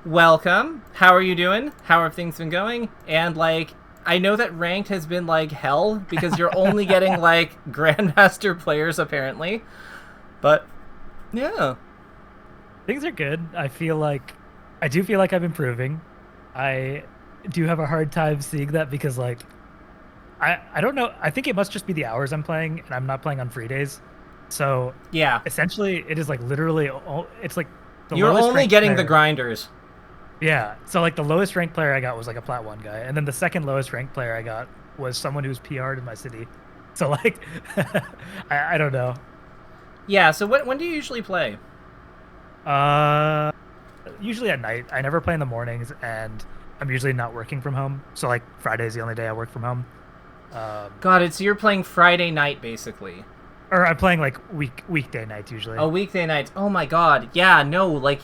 welcome. How are you doing? How have things been going? And like, I know that ranked has been like hell because you're only getting like grandmaster players apparently. But yeah, Things are good. I do feel like I'm improving. I do have a hard time seeing that because like I don't know. I think it must just be the hours I'm playing, and I'm not playing on free days. So yeah. essentially, it is like it's like the You're lowest only ranked getting the player. grinders. Yeah. So like the lowest ranked player I got was like a plat 1 guy, and then the second lowest ranked player I got was someone who's PR'd in my city. So like I don't know. Yeah. So when do you usually play? Uh Usually at night. I never play in the mornings, and I'm usually not working from home. So like Friday's the only day I work from home. Um, God, it's you're playing Friday night basically. or I'm playing like weekday nights usually. Oh, weekday nights. Oh my God. Yeah. No. Like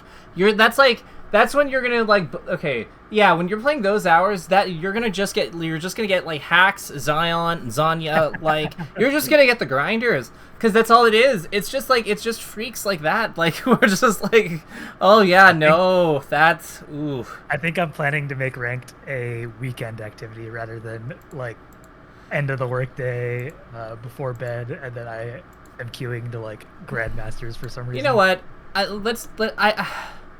that's when you're gonna like. Okay. Yeah. When you're playing those hours, that you're just gonna get like hacks, Zion, Zanya. Like you're just gonna get the grinders. Because that's all it is. It's just freaks like that. Like, we're just like, oh yeah, no, that's, ooh. I think I'm planning to make ranked a weekend activity rather than like end of the workday before bed, and then I am queuing to like grandmasters for some reason. You know what?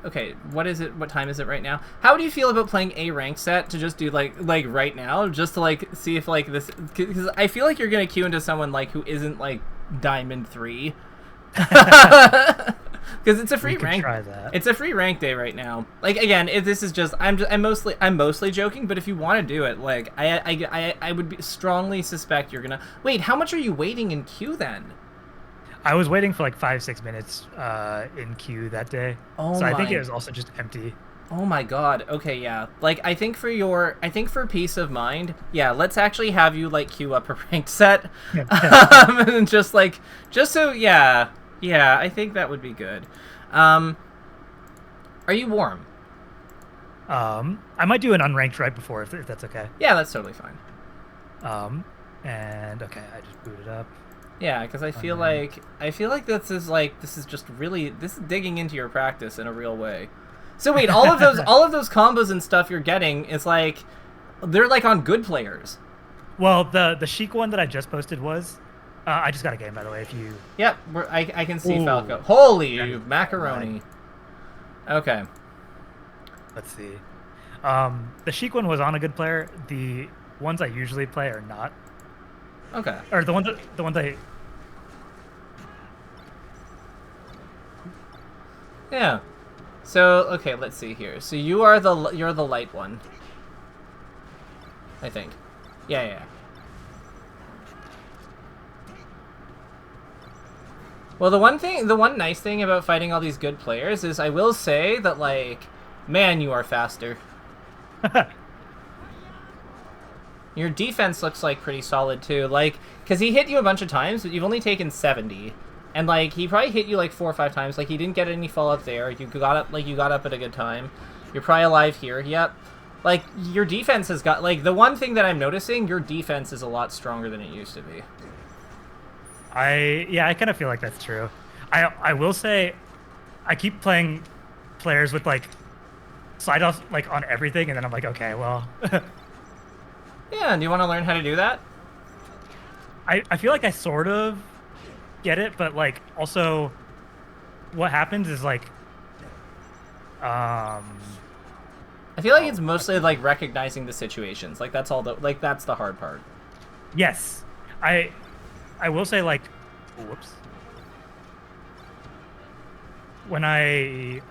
Okay, what is it? What time is it right now? How do you feel about playing a rank set to just do like right now, just to like see if like this? Because I feel like you're gonna queue into someone like who isn't like Diamond 3. Because it's a free rank. Try that. It's a free rank day right now. Like again, if this is just I'm mostly joking. But if you want to do it, like I would strongly suspect you're gonna wait. How much are you waiting in queue then? I was waiting for like 5-6 minutes in queue that day, Oh so I think my. it was also just empty. Oh my God. Okay, yeah. Like I think for peace of mind, yeah, let's actually have you like queue up a ranked set. And just so yeah. Yeah, I think that would be good. Are you warm? I might do an unranked right before if that's okay. Yeah, that's totally fine. And okay, I just booted up. Yeah, because I feel like this is just really this is digging into your practice in a real way. So wait, all of those combos and stuff you're getting is like they're like on good players. Well, the chic one that I just posted was I just got a game, by the way. If you Yep, I can see Ooh. Falco. Holy macaroni. Okay. Let's see. The chic one was on a good player. The ones I usually play are not. Okay. Or the ones I Yeah. So okay, let's see here. So you're the light one. I think. Yeah, yeah. Well, the one nice thing about fighting all these good players is I will say that, like, man, you are faster. Your defense looks, like, pretty solid, too. Like, because he hit you a bunch of times, but you've only taken 70. And, like, he probably hit you, like, 4 or 5 times. Like, he didn't get any fallout there. You got up at a good time. You're probably alive here. Yep. Like, your defense has got, like, the one thing that I'm noticing, your defense is a lot stronger than it used to be. I kind of feel like that's true. I will say, I keep playing players with like slide offs like on everything, and then I'm like, okay, well, Yeah, do you want to learn how to do that? I feel like I sort of get it, but like also, what happens is like, I feel like it's mostly like recognizing the situations. Like that's that's the hard part. yes, I will say like, whoops. When I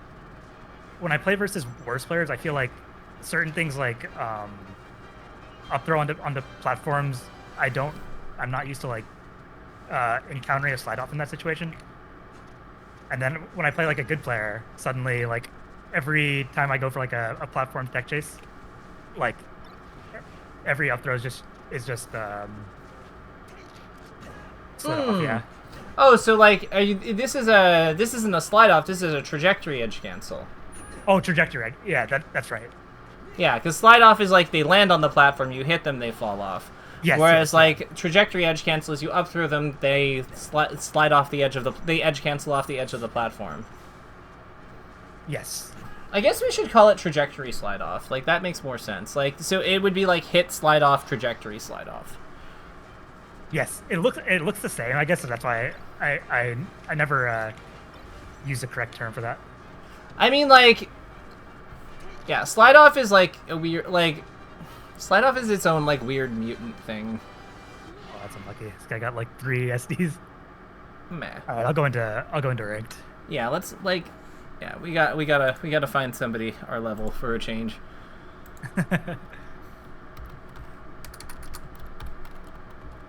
play versus worse players, I feel like certain things like up throw onto platforms, I'm not used to like encountering a slide off in that situation. And then when I play like a good player, suddenly like every time I go for like a platform tech chase, like every up throw is just slid off, yeah. Oh, so like, this isn't a slide off. This is a trajectory edge cancel. Oh, trajectory. Yeah, that's right. Yeah, because slide off is like they land on the platform, you hit them, they fall off. Yes. Whereas yes, like trajectory edge cancel is you up through them, they slide off the edge of they edge cancel off the edge of the platform. Yes. I guess we should call it trajectory slide off. Like, that makes more sense. Like, so it would be like hit slide off, trajectory slide off. Yes, it looks the same. I guess that's why I never use the correct term for that. I mean, like, yeah, slide off is like a weird, like, slide off is its own like weird mutant thing. Oh, that's unlucky. This guy got like 3 SDs. Meh. All right, I'll go into ranked. Yeah, let's like. Yeah, we gotta find somebody our level for a change.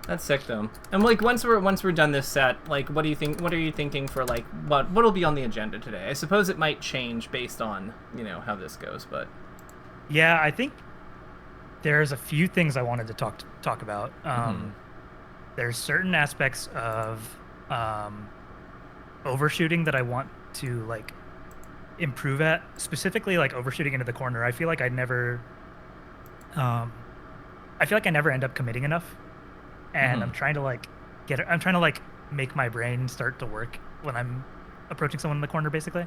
That's sick though. And like once we're done this set, like what do you think? What are you thinking for like what'll be on the agenda today? I suppose it might change based on how this goes, but yeah, I think there's a few things I wanted to talk about. There's certain aspects of overshooting that I want to like improve at, specifically like overshooting into the corner. I feel like I never end up committing enough, and I'm trying to like make my brain start to work when I'm approaching someone in the corner, basically.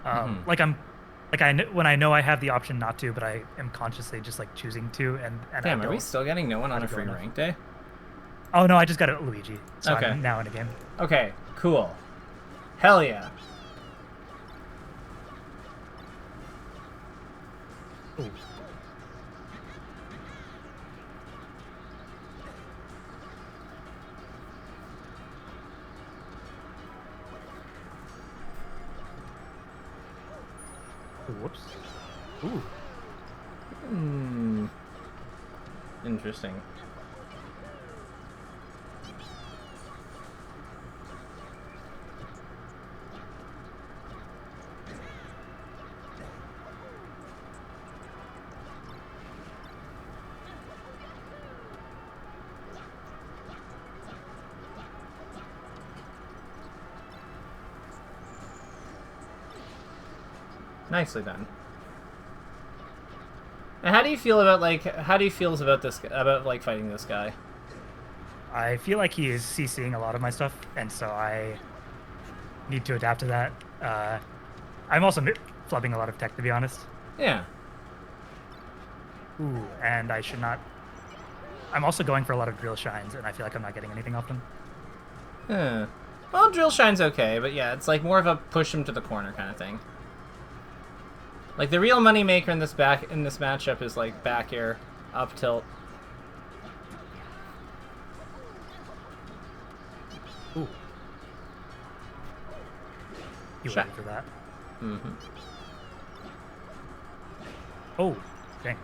When I know I have the option not to, but I am consciously just like choosing to. And damn, are we still getting no one on a free rank day? Oh no, I just got a Luigi. So okay. I'm now in a game. Okay, cool. Hell yeah. Ooh. Whoops. Ooh. Interesting. Nicely done. And how do you feel about fighting this guy? I feel like he is CCing a lot of my stuff, and so I need to adapt to that. I'm also flubbing a lot of tech, to be honest. Yeah. Ooh, and I should not. I'm also going for a lot of drill shines, and I feel like I'm not getting anything off them. Yeah. Well, drill shine's okay, but yeah, it's like more of a push him to the corner kind of thing. Like the real money maker in this matchup is like back air, up tilt. Ooh. You waited for that. Mm-hmm. Oh, dang.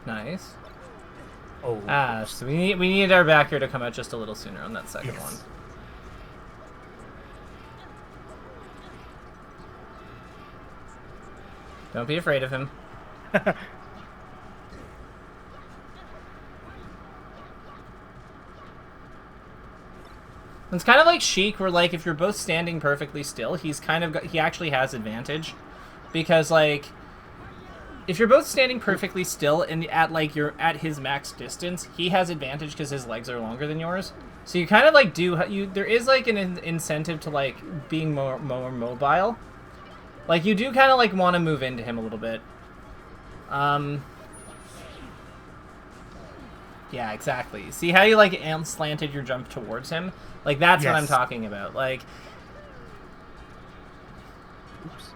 Nice. Oh. So we needed our backer to come out just a little sooner on that second one. Don't be afraid of him. It's kind of like Sheik, where like if you're both standing perfectly still, he actually has advantage, because like if you're both standing perfectly still and you're at his max distance, he has advantage because his legs are longer than yours. So you kind of like there is like an incentive to like being more mobile. Like you do kind of like want to move into him a little bit. Yeah, exactly. See how you like slanted your jump towards him? Like that's what I'm talking about. Like. Oops.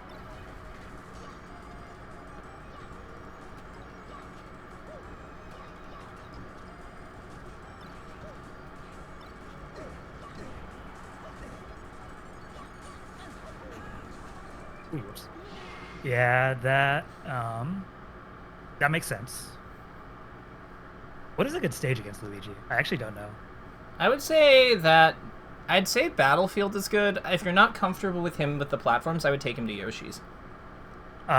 Oops. Yeah, that makes sense. What is a good stage against Luigi? I actually don't know. I'd say Battlefield is good. If you're not comfortable with him with the platforms, I would take him to Yoshi's.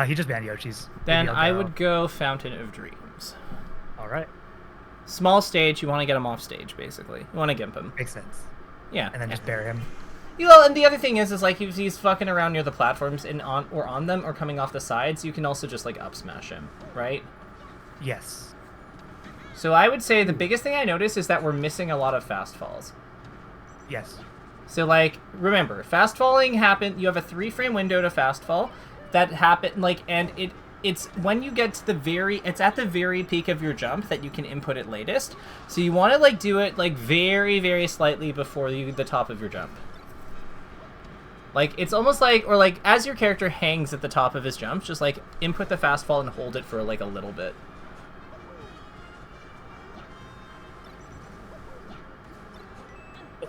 He just banned Yoshi's. Then I would go Fountain of Dreams. All right. Small stage, you want to get him off stage, basically. You want to gimp him. Makes sense. Yeah. And then just bury him. Well, and the other thing is like if he's fucking around near the platforms and on them or coming off the sides, you can also just like up smash him, right? Yes. So I would say the biggest thing I noticed is that we're missing a lot of fast falls. Yes. So like remember, fast falling happen. You have a 3-frame window to fast fall. That happen like, and it's when you get to it's at the very peak of your jump that you can input it latest. So you want to like do it like very, very slightly before the top of your jump. Like it's almost like, or like as your character hangs at the top of his jump, just like input the fast fall and hold it for like a little bit.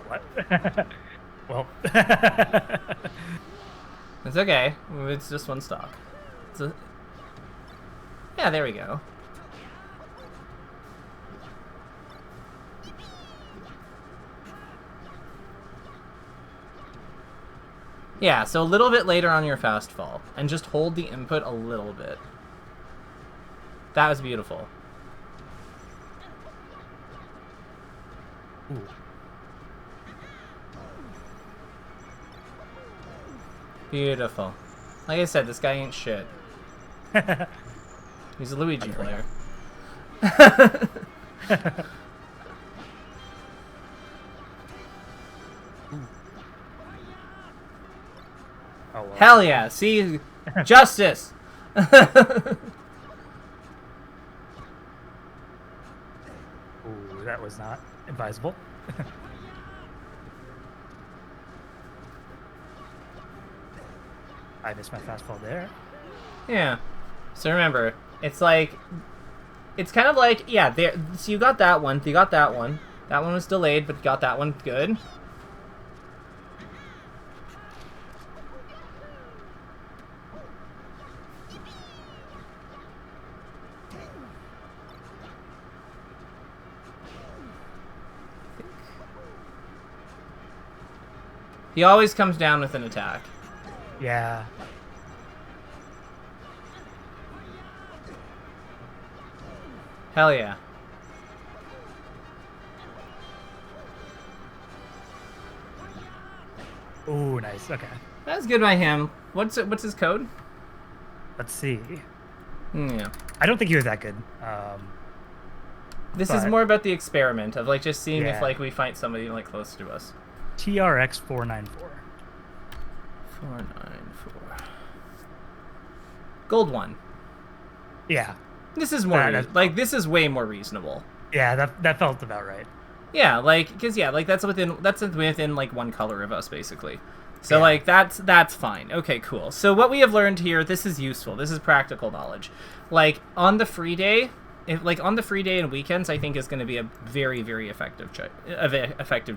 What? Well. It's okay. It's just one stock. Yeah, there we go. Yeah, so a little bit later on your fast fall, and just hold the input a little bit. That was beautiful. Ooh. Beautiful. Like I said, this guy ain't shit. He's a Luigi player. Oh, well. Hell yeah! See, justice. Ooh, that was not advisable. I missed my fastball there. Yeah. So remember, it's like, it's kind of like, yeah, there. So you got that one. You got that one. That one was delayed, but you got that one good. He always comes down with an attack. Yeah. Hell yeah. Ooh, nice. Okay. That was good by him. What's his code? Let's see. Yeah. I don't think he was that good. This is more about the experiment of like just seeing if Yeah. like we find somebody like close to us. TRX 494. 494. Gold 1. Yeah. This is more That's- like this is way more reasonable. Yeah, that felt about right. Yeah, like because yeah, like that's within like one color of us basically. So Yeah. like that's fine. Okay, cool. So what we have learned here, this is useful. This is practical knowledge. Like on the free day, on the free day and weekends, I think is going to be a very, very effective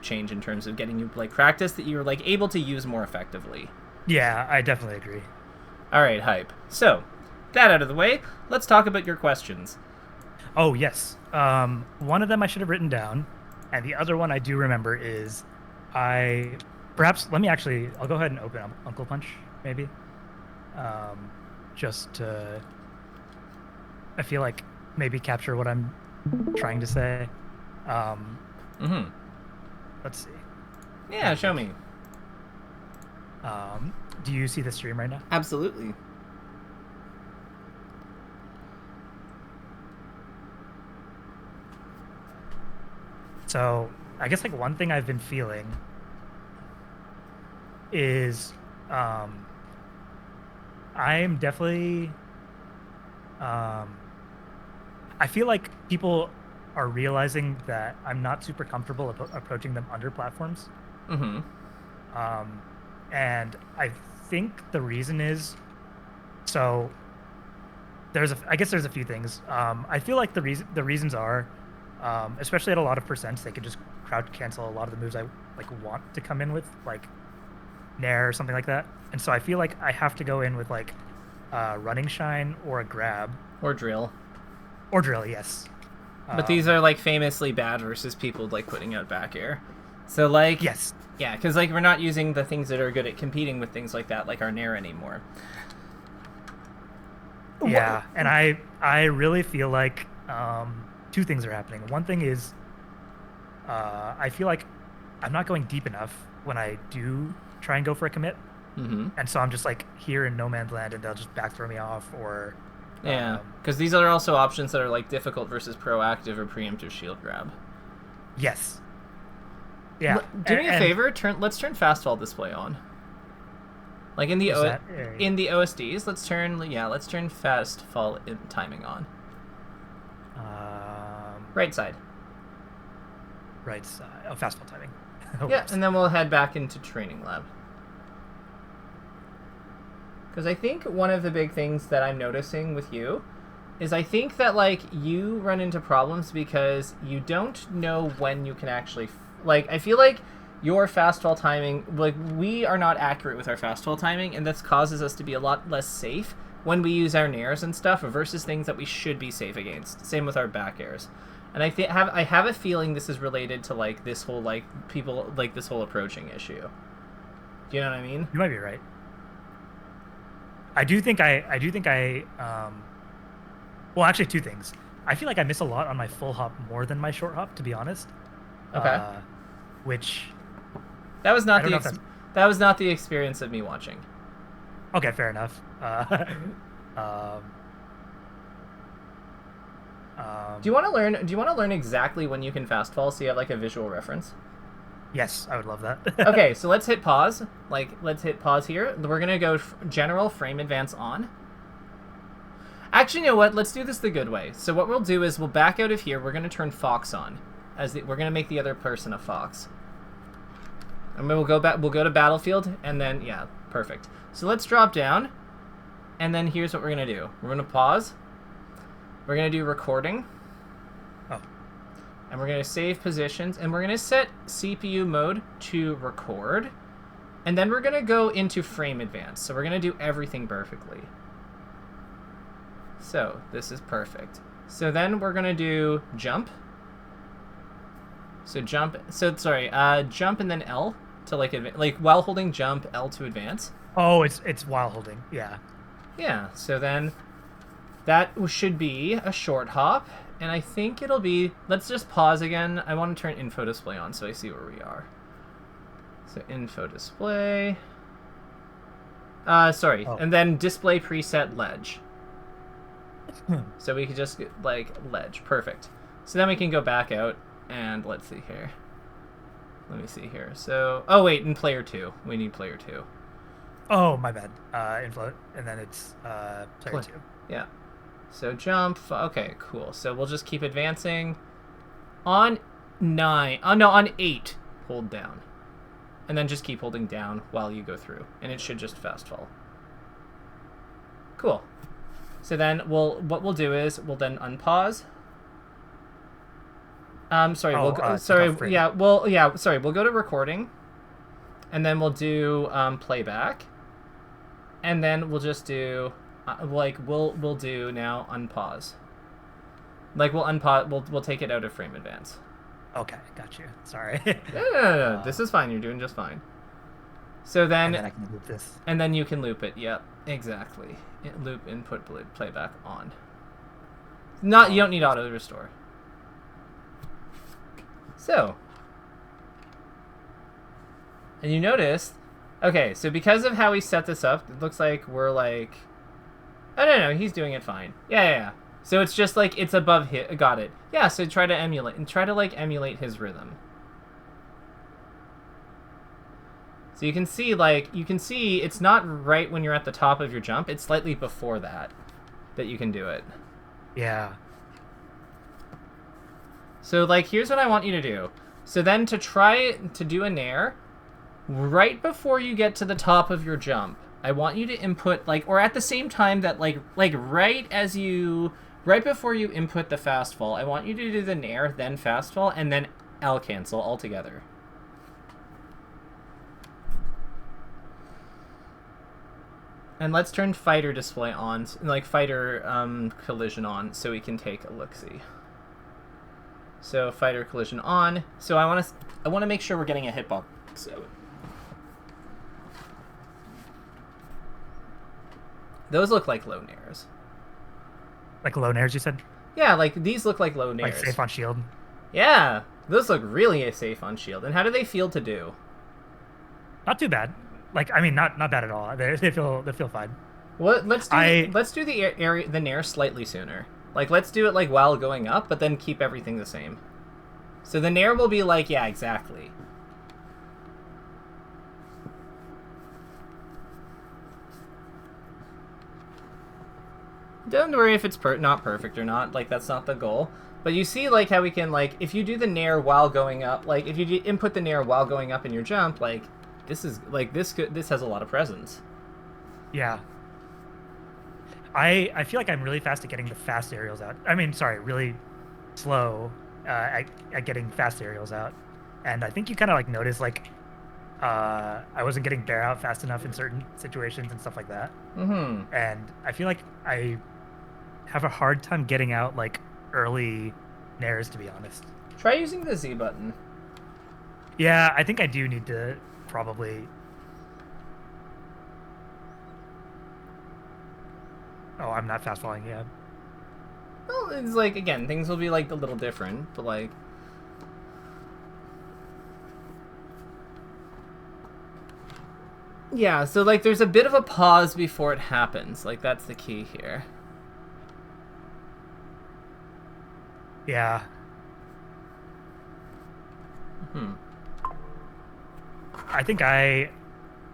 change in terms of getting you like practice that you're like able to use more effectively. Yeah, I definitely agree. All right, hype. So that out of the way, let's talk about your questions. Oh, yes. One of them I should have written down, and the other one I do remember is I'll go ahead and open Uncle Punch, maybe. Just to, I feel like, maybe capture what I'm trying to say. Let's see. Yeah, show me. Do you see the stream right now? Absolutely. So I guess like one thing I've been feeling is I'm definitely I feel like people are realizing that I'm not super comfortable approaching them under platforms. Mm-hmm. And I think the reason is, so I guess there's a few things. I feel like the reasons are, especially at a lot of percents, they could just crowd cancel a lot of the moves I like want to come in with, like Nair or something like that. And so I feel like I have to go in with like running shine or a grab Or drill. or drill. Yes. But these are like famously bad versus people like putting out back air. So like Yes. yeah, because like we're not using the things that are good at competing with things like that, like our Nair anymore. Yeah, and I really feel like two things are happening. One thing is I feel like I'm not going deep enough when I do try and go for a commit. Mm-hmm. And so I'm just like here in no man's land, and they'll just back throw me off, or Yeah, because these are also options that are like difficult versus proactive or preemptive shield grab. yes, yeah. Do me a favor. Let's turn fastfall display on. Like in the in the OSDs, let's turn fastfall timing on. Right side. Right side. Oh, fastball timing. Yeah, and then we'll head back into training lab. Because I think one of the big things that I'm noticing with you is I think that, like, you run into problems because you don't know when you can actually... like, I feel like your fastball timing... like, we are not accurate with our fastball timing, and this causes us to be a lot less safe when we use our nairs and stuff versus things that we should be safe against. Same with our back airs. And I have a feeling this is related to, like, this whole, like, people... like, this whole approaching issue. Do you know what I mean? You might be right. I do think I well, actually, two things. I feel like I miss a lot on my full hop more than my short hop, to be honest. Okay. Which that was not the experience of me watching. Okay, fair enough. Do you want to learn exactly when you can fast fall so you have like a visual reference? Yes, I would love that. Okay, so let's hit pause. Let's hit pause here. We're going to go general frame advance on. Actually, you know what? Let's do this the good way. So what we'll do is we'll back out of here. We're going to turn Fox on. We're going to make the other person a Fox. And we'll go to Battlefield, and then, yeah, perfect. So let's drop down, and then here's what we're going to do. We're going to pause. We're going to do recording. And we're going to save positions, and we're going to set CPU mode to record. And then we're going to go into frame advance. So we're going to do everything perfectly. So this is perfect. So then we're going to do jump. So jump and then L to like while holding jump, L to advance. Oh, it's while holding. Yeah. Yeah, so then that should be a short hop. And I think it'll be... let's just pause again. I want to turn info display on so I see where we are. So info display. Sorry. Oh. And then display preset ledge. So we could just get, like, ledge. Perfect. So then we can go back out and let's see here. Let me see here. So... oh, wait. In player 2. We need player 2. Oh, my bad. Info. And then it's player 2. Yeah. So jump. Okay, cool. So we'll just keep advancing. On 9. Oh, no, on 8. Hold down. And then just keep holding down while you go through. And it should just fast fall. Cool. So then what we'll do is we'll then unpause. Sorry, we'll go, we'll go to recording. And then we'll do playback. And then we'll just do... we'll do now unpause. Like we'll unpause. We'll take it out of frame advance. Okay, got you. Sorry. No. This is fine. You're doing just fine. So then, and then I can loop this. And then you can loop it. Yep, exactly. Loop input playback on. You don't need auto restore. So, and you notice, okay. So because of how we set this up, it looks like we're like. Oh, no, he's doing it fine. Yeah. So it's just like, it's above hit. Got it. Yeah, so try to emulate his rhythm. So you can see, it's not right when you're at the top of your jump. It's slightly before that you can do it. Yeah. So, like, here's what I want you to do. So then to try to do a nair, right before you get to the top of your jump, I want you to input, or at the same time that, right before you input the fast fall, I want you to do the nair, then fast fall, and then L cancel altogether. And let's turn fighter display on, fighter collision on, so we can take a look-see. So fighter collision on. So I want to make sure we're getting a hitbox. So those look like low nairs. Like low nairs, you said? Yeah, like these look like low nairs. Like safe on shield? Yeah. Those look really safe on shield. And how do they feel to do? Not too bad. Like, I mean, not bad at all. They feel fine. What? Let's do the nair slightly sooner. Like, let's do it like while going up, but then keep everything the same. So the nair will be like, yeah, exactly. Don't worry if it's not perfect or not. Like, that's not the goal. But you see, like, how we can, like, if you do the nair while going up, like, if you input the nair while going up in your jump, like, this is, like, this has a lot of presence. Yeah. I feel like I'm really fast at getting the fast aerials out. I mean, sorry, really slow at getting fast aerials out. And I think you kind of, like, notice, like, I wasn't getting bear out fast enough in certain situations and stuff like that. Mm-hmm. And I feel like I have a hard time getting out, like, early nairs, to be honest. Try using the Z button. Yeah, I think I do need to probably... Oh, I'm not fast falling yet. Well, it's like, again, things will be, like, a little different, but, like... Yeah, so, like, there's a bit of a pause before it happens. Like, that's the key here. Yeah. I think I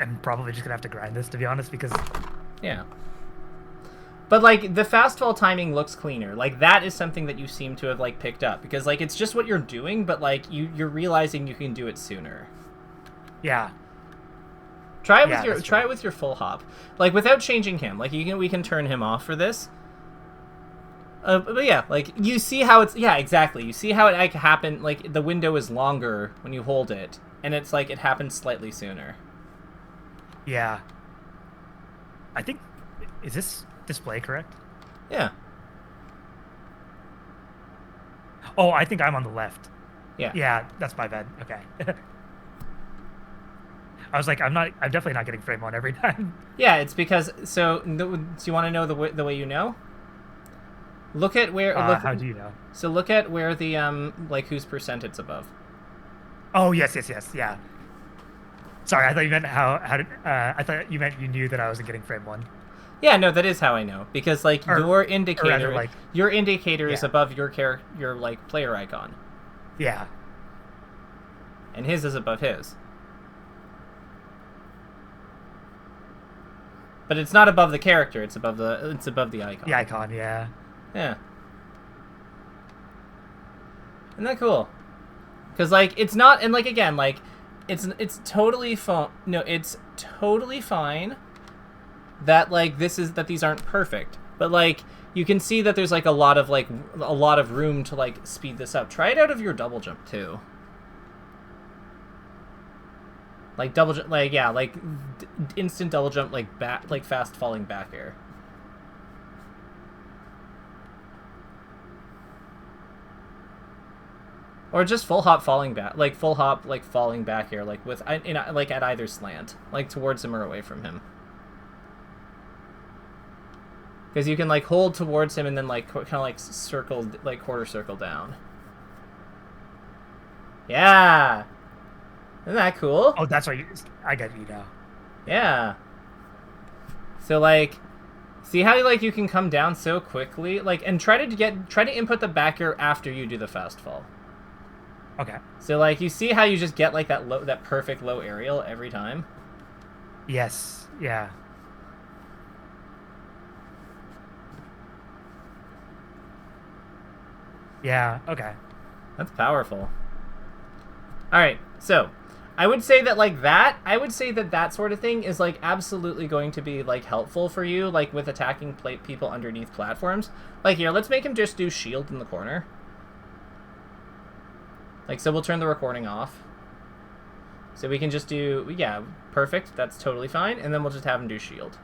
am probably just gonna have to grind this, to be honest, because... Yeah. But, like, the fast fall timing looks cleaner. Like, that is something that you seem to have, like, picked up. Because, like, it's just what you're doing, but, like, you're realizing you can do it sooner. Yeah. Try it with your full hop. Like, without changing him. Like, we can turn him off for this. But yeah, like, you see how it's... Yeah, exactly. You see how it, like, happen... Like, the window is longer when you hold it. And it's, like, it happens slightly sooner. Yeah. I think... Is this display correct? Yeah. Oh, I think I'm on the left. Yeah. Yeah, that's my bad. Okay. I was like, I'm definitely not getting frame one every time. Yeah, it's because... So, do you want to know the way you know? Look at where... How do you know? So look at where the, like, whose percent it's above. Oh, yes, yeah. Sorry, I thought you meant I thought you meant you knew that I wasn't getting frame one. Yeah, no, that is how I know. Because, like, your indicator... like, your indicator is above your like, player icon. Yeah. And his is above his. But it's not above the character, it's above the icon. The icon, yeah. Yeah. Isn't that cool? Because, like, it's not... And, like, again, like, it's totally fine... No, it's totally fine that, like, that these aren't perfect. But, like, you can see that there's, like, a lot of room to, like, speed this up. Try it out of your double jump, too. Like, double jump... Like, yeah, like, instant double jump, like, fast falling back air. Or just full hop falling back, like full hop, like falling back here, like like at either slant, like towards him or away from him. Because you can like hold towards him and then like kind of like circle, like quarter circle down. Yeah, isn't that cool? Oh, that's right. I get you now. Yeah. So like, see how like you can come down so quickly, like, and try to input the back air after you do the fast fall. Okay. So, like, you see how you just get, like, that perfect low aerial every time? Yes. Yeah. Yeah, okay. That's powerful. Alright, so, I would say that, like, that sort of thing is, like, absolutely going to be, like, helpful for you, like, with attacking people underneath platforms. Like, here, let's make him just do shield in the corner. Like, so we'll turn the recording off. So we can just do... Yeah, perfect. That's totally fine. And then we'll just have him do shield.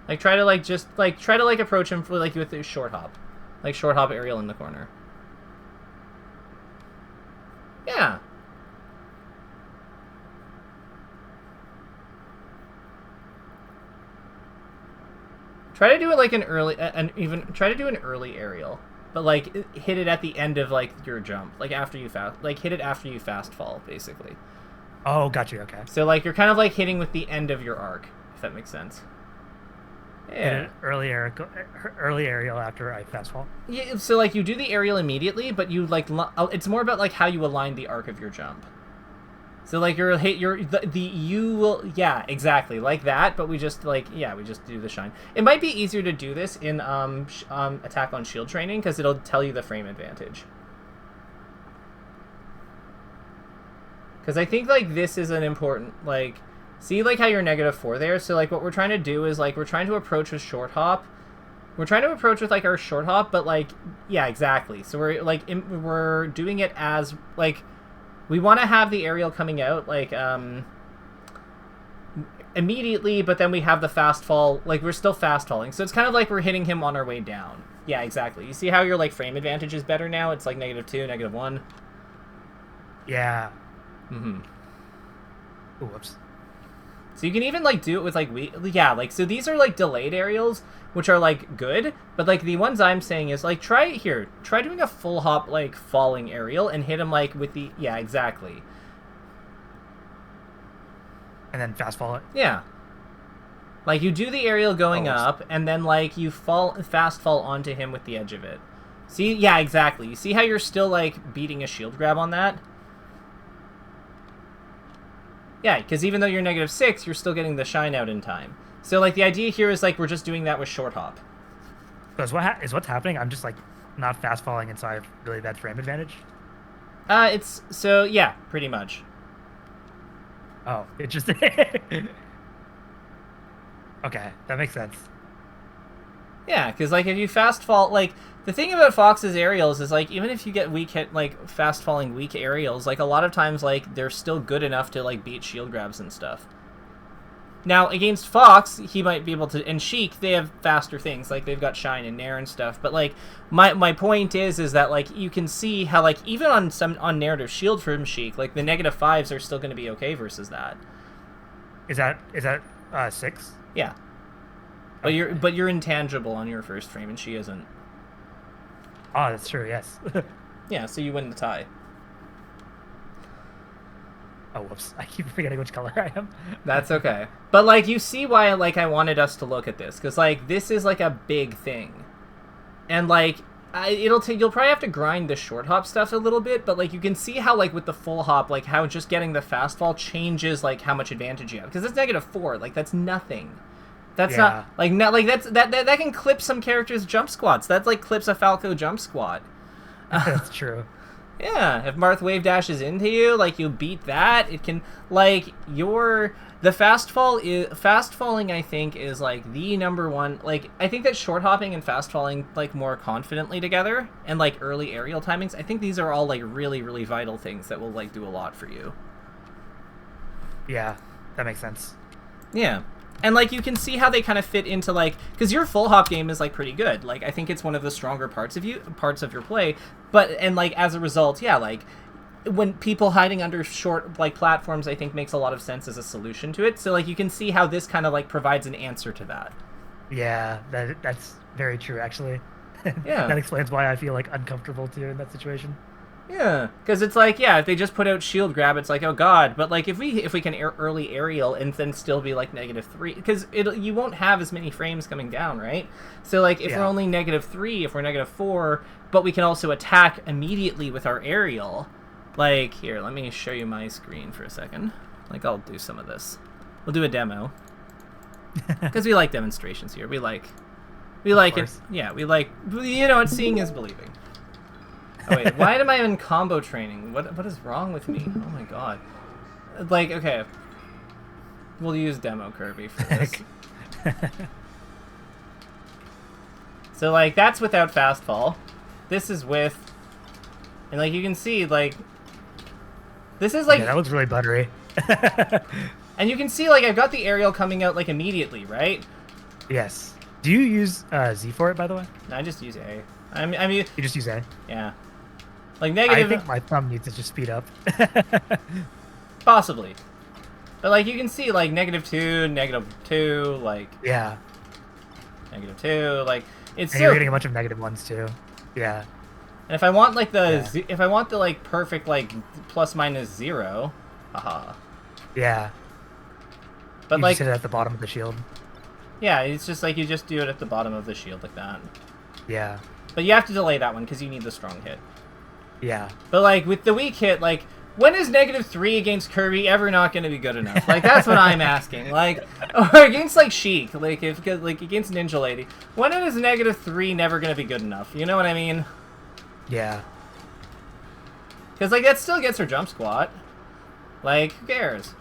Like, try to, like, approach him for, like, with the short hop. Like, short hop aerial in the corner. Yeah. Try to do it, like, try to do an early aerial. but like hit it at the end of like your jump, like after you hit it after you fast fall, basically. Oh, got you. Okay. So like you're kind of like hitting with the end of your arc, if that makes sense. Yeah. Early aerial after I fast fall. Yeah. So like you do the aerial immediately, but you like it's more about like how you align the arc of your jump. So like you will exactly like that, but we just do the shine. It might be easier to do this in attack on shield training because it'll tell you the frame advantage. Because I think like this is an important like see like how you're -4 there. So like what we're trying to do is like we're trying to approach with short hop. We're trying to approach with like our short hop, but like yeah exactly. So we're like we're doing it as like. We want to have the aerial coming out, like, immediately, but then we have the fast fall, like, we're still fast falling. So it's kind of like we're hitting him on our way down. Yeah, exactly. You see how your, like, frame advantage is better now? It's, like, -2, -1. Yeah. Mm-hmm. Ooh, whoops. So you can even, like, do it with, like, so these are, like, delayed aerials, which are, like, good, but, like, the ones I'm saying is, like, try doing a full hop, like, falling aerial and hit him, like, with the, yeah, exactly. And then fast fall it? Yeah. Like, you do the aerial going up, and then, like, you fast fall onto him with the edge of it. See? Yeah, exactly. You see how you're still, like, beating a shield grab on that? Yeah, because even though you're -6, you're still getting the shine out in time. So, like, the idea here is, like, we're just doing that with short hop. So is what's happening? I'm just, like, not fast falling, and so I have really bad frame advantage? So, yeah, pretty much. Oh, it just... Okay, that makes sense. Yeah, because, like, if you fast fall, like, the thing about Fox's aerials is, like, even if you get fast falling weak aerials, like, a lot of times, like, they're still good enough to, like, beat shield grabs and stuff. Now, against Fox, he might be able to, and Sheik, they have faster things, like, they've got Shine and Nair and stuff, but, like, my point is that, like, you can see how, like, even on narrative shield from Sheik, like, the -5s are still going to be okay versus that. Is that 6? Yeah. But you're intangible on your first frame, and she isn't. Oh, that's true, yes. Yeah, so you win the tie. Oh, whoops. I keep forgetting which color I am. That's okay. But, like, you see why, like, I wanted us to look at this. Because, like, this is, like, a big thing. And, like, you'll probably have to grind the short hop stuff a little bit. But, like, you can see how, like, with the full hop, like, how just getting the fast fall changes, like, how much advantage you have. Because it's -4. Like, that's nothing. That's not, like, that can clip some characters' jump squats. That's, like, clips a Falco jump squat. That's true. Yeah, if Marth wave dashes into you, like, you beat that, it can, like, the fast falling, I think, is, like, the #1, like, I think that short hopping and fast falling, like, more confidently together, and, like, early aerial timings, I think these are all, like, really, really vital things that will, like, do a lot for you. Yeah, that makes sense. Yeah. And, like, you can see how they kind of fit into, like, because your full hop game is, like, pretty good. Like, I think it's one of the stronger parts of your play. But, and, like, as a result, yeah, like, when people hiding under short, like, platforms, I think makes a lot of sense as a solution to it. So, like, you can see how this kind of, like, provides an answer to that. Yeah, that's very true, actually. Yeah. That explains why I feel, like, uncomfortable, too, in that situation. Yeah, because it's like, yeah, if they just put out shield grab, it's like, oh god. But like, if we can early aerial and then still be like -3, because you won't have as many frames coming down, right? So like, if we're only -3, if we're -4, but we can also attack immediately with our aerial. Like, here, let me show you my screen for a second. Like, I'll do some of this. We'll do a demo because we like demonstrations here. We like it. Yeah, we like, you know, seeing is believing. Oh wait, why am I in combo training? What is wrong with me? Oh my god. Like, okay. We'll use demo Kirby for this. So, like, that's without fast fall. This is with... And, like, you can see, like... This is, like... Yeah, that looks really buttery. And you can see, like, I've got the aerial coming out, like, immediately, right? Yes. Do you use Z for it, by the way? No, I just use A. I mean... You just use A? Yeah. Like, negative... I think my thumb needs to just speed up. Possibly. But, like, you can see, like, -2, -2, like... Yeah. -2, like... It's and you're getting a bunch of -1s, too. Yeah. And if I want like Yeah. if I want the like perfect like ±0, haha. Yeah. But You like, just hit it at the bottom of the shield. yeah, it's just like you just do it at the bottom of the shield like that. Yeah. But you have to delay that one because you need the strong hit. Yeah. But like with the weak hit, like when is -3 against Kirby ever not going to be good enough? Like that's what I'm asking. Like or against like Sheik, like if like against Ninja Lady, when is -3 never going to be good enough? You know what I mean? Yeah. Because like that still gets her jump squat. Like who cares?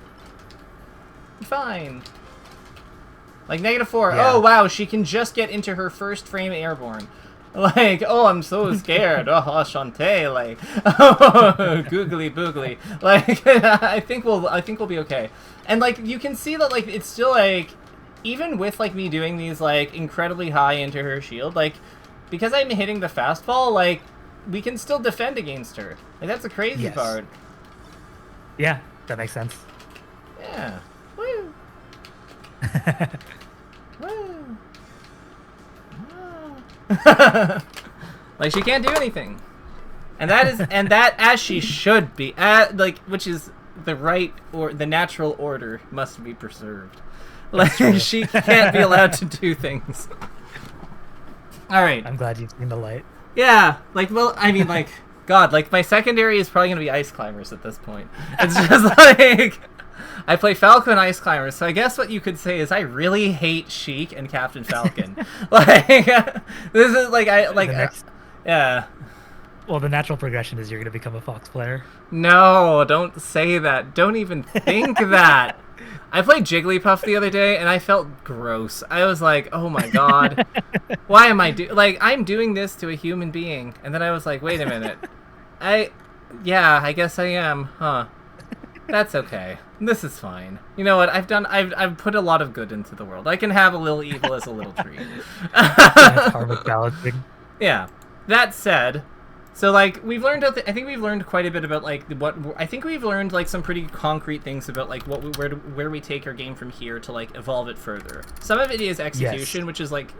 Fine. Like -4. Yeah. Oh wow, she can just get into her first frame airborne. Like, oh, I'm so scared. Oh, Shantae, like, oh, googly boogly. Like, I think we'll be okay. And like, you can see that like it's still like, even with like me doing these like incredibly high into her shield, like, because I'm hitting the fastball, like, we can still defend against her. Like that's the crazy part. Yeah, that makes sense. Yeah. Woo. Woo. Like she can't do anything, and that as she should be, like which is the right or the natural order must be preserved. Like she can't be allowed to do things. All right. I'm glad you've seen the light. Yeah, like well, I mean, like God, like my secondary is probably gonna be Ice Climbers at this point. It's just like. I play Falco and Ice Climbers, so I guess what you could say is I really hate Sheik and Captain Falcon. Like, this is like yeah. Well, the natural progression is you're going to become a Fox player. No, don't say that. Don't even think that. I played Jigglypuff the other day, and I felt gross. I was like, oh my God. Why am I I'm doing this to a human being. And then I was like, wait a minute. Yeah, I guess I am, huh? That's okay. This is fine. You know what? I've put a lot of good into the world. I can have a little evil as a little treat. That's karmic balancing. Yeah. That said, so like we've learned, I think we've learned quite a bit about like I think we've learned like some pretty concrete things about like where we take our game from here to like evolve it further. Some of it is execution, which is like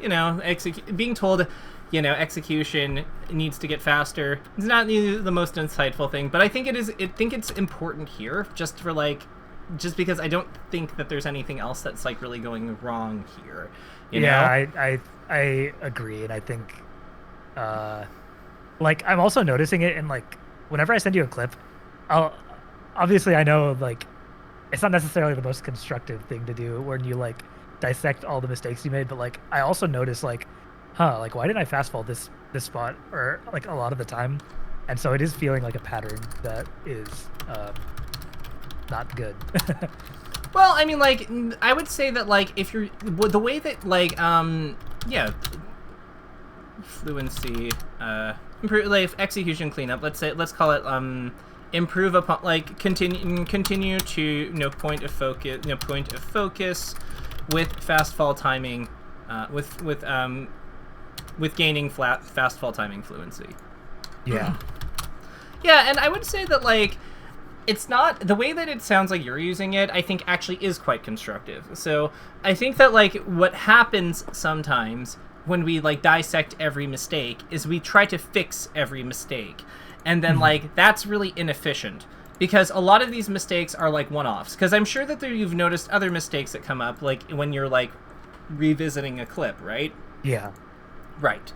being told. Execution needs to get faster. It's not the most insightful thing, but I think it is. I think it's important here, just because I don't think that there's anything else that's like really going wrong here. You know? I agree, and I think, like I'm also noticing it in like whenever I send you a clip, obviously I know like it's not necessarily the most constructive thing to do when you like dissect all the mistakes you made, but like I also notice like. Like why didn't I fast fall this spot or like a lot of the time, and so it is feeling like a pattern that is not good. Well, I mean, like I would say that like if you're the way that like yeah, fluency, improve like execution cleanup. Let's call it improve upon like continue to point of focus with fast fall timing, with gaining fast fall timing fluency. Yeah. Yeah, and I would say that like it's not the way that it sounds like you're using it, I think actually is quite constructive. So I think that like what happens sometimes when we like dissect every mistake is we try to fix every mistake. And then like that's really inefficient. Because a lot of these mistakes are like one-offs. Because I'm sure that you've noticed other mistakes that come up like when you're like revisiting a clip, right? Yeah. Right.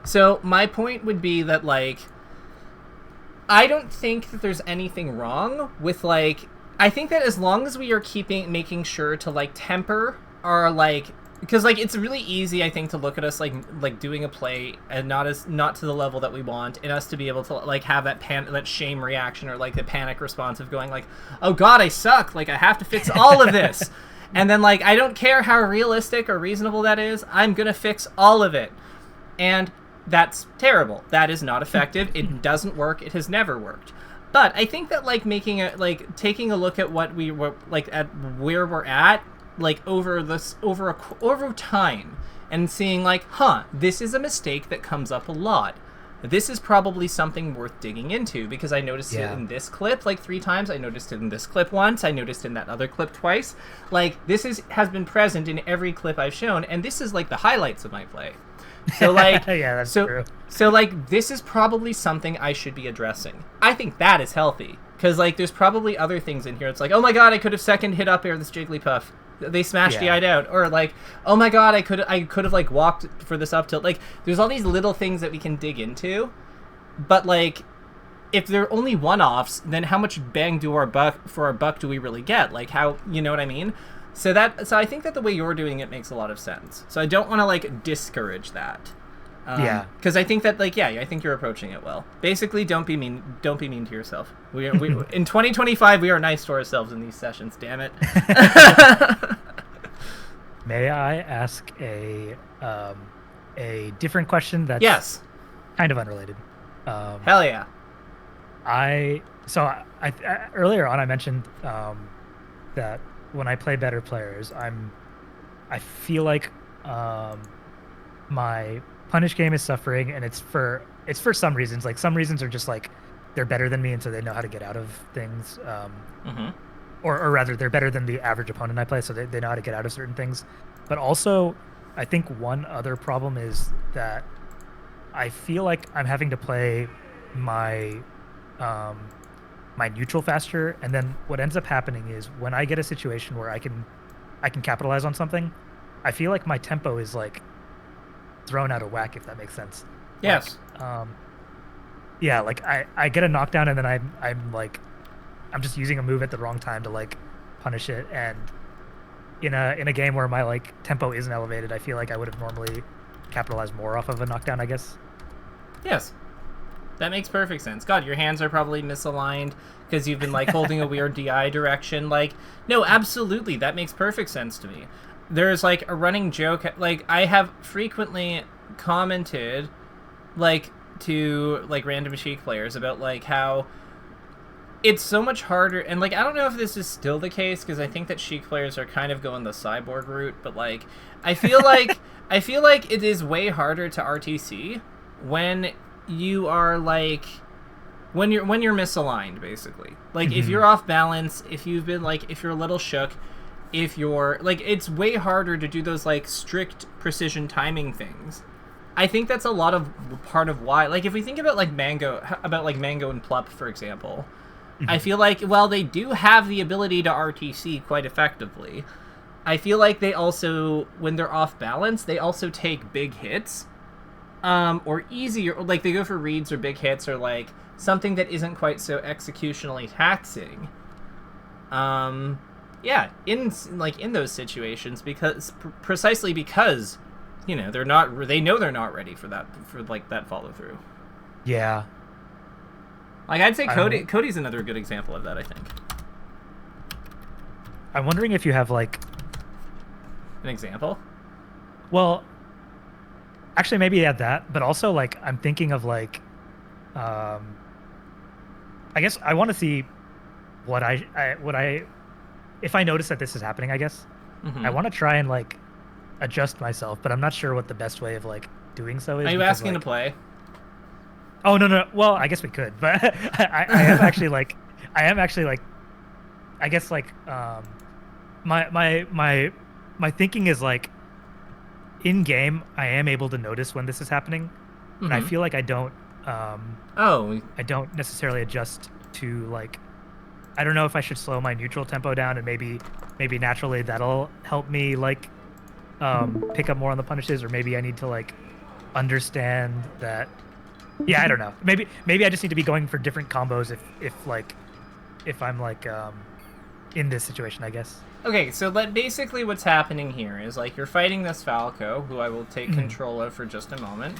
So my point would be that, like, I don't think that there's anything wrong with, like, I think that as long as we are making sure to, like, temper our, like, because, like, it's really easy, I think, to look at us, like doing a play and not to the level that we want, and us to be able to, like, have that shame reaction or, like, the panic response of going, like, oh, God, I suck. Like, I have to fix all of this. And then, like, I don't care how realistic or reasonable that is. I'm going to fix all of it. And that's terrible. That is not effective. It doesn't work. It has never worked. But I think that like taking a look at what we were like at where we're at like over time and seeing like, this is a mistake that comes up a lot. This is probably something worth digging into because I noticed it in this clip like 3 times. I noticed it in this clip once. I noticed in that other clip twice. Like this has been present in every clip I've shown, and this is like the highlights of my play. So like, yeah, that's true. So like, this is probably something I should be addressing. I think that is healthy because like, there's probably other things in here. It's like, oh my god, I could have second hit up air this Jigglypuff. They smashed the out, or like, oh my god, I could have like walked for this up tilt. Like, there's all these little things that we can dig into, but like, if they're only one-offs, then how much bang for our buck do we really get? Like, how, you know what I mean? So I think that the way you're doing it makes a lot of sense. So I don't want to like discourage that. Because I think that like, yeah, I think you're approaching it well. Basically, don't be mean to yourself. We in 2025 we are nice to ourselves in these sessions. Damn it. May I ask a different question that's kind of unrelated? Hell yeah. Earlier on I mentioned that when I play better players, I feel like my punish game is suffering, and it's for some reasons. Like, some reasons are just like they're better than me, and so they know how to get out of things. Or rather, they're better than the average opponent I play, so they know how to get out of certain things. But also, I think one other problem is that I feel like I'm having to play my neutral faster, and then what ends up happening is when I get a situation where I can capitalize on something, I feel like my tempo is like thrown out of whack, if that makes sense. Yes. Like, yeah, like I get a knockdown, and then I'm just using a move at the wrong time to like punish it, and in a game where my like tempo isn't elevated, I feel like I would have normally capitalized more off of a knockdown, I guess. Yes. That makes perfect sense. God, your hands are probably misaligned because you've been like holding a weird DI direction. Like, no, absolutely, that makes perfect sense to me. There's like a running joke, like I have frequently commented like to like random Sheik players about like how it's so much harder, and like I don't know if this is still the case because I think that Sheik players are kind of going the cyborg route, but like I feel like it is way harder to RTC when you are like when you're misaligned, basically. Like if you're off balance, if you've been like, if you're a little shook, if you're like, it's way harder to do those like strict precision timing things. I think that's a lot of part of why, like if we think about like Mango and Plup, for example, I feel like while they do have the ability to RTC quite effectively, I feel like they also, when they're off balance, they also take big hits. Or easier, like they go for reads or big hits or like something that isn't quite so executionally taxing. Yeah, in those situations, because precisely because, you know, they know they're not ready for that follow through. Yeah. Like I'd say Cody's another good example of that, I think. I'm wondering if you have like an example. Well, actually, maybe add that, but also like I'm thinking of like, I guess I want to see what if I notice that this is happening. I guess I want to try and like adjust myself, but I'm not sure what the best way of like doing so is. Are you asking to play? Oh no. Well, I guess we could, but I am actually like, I guess like my thinking is like, in game, I am able to notice when this is happening, and I feel like I don't necessarily adjust to like, I don't know if I should slow my neutral tempo down, and maybe naturally that'll help me like pick up more on the punishes, or maybe I need to like understand that. Yeah, I don't know. Maybe I just need to be going for different combos if I'm like in this situation, I guess. Okay, so basically what's happening here is like you're fighting this Falco, who I will take control of for just a moment.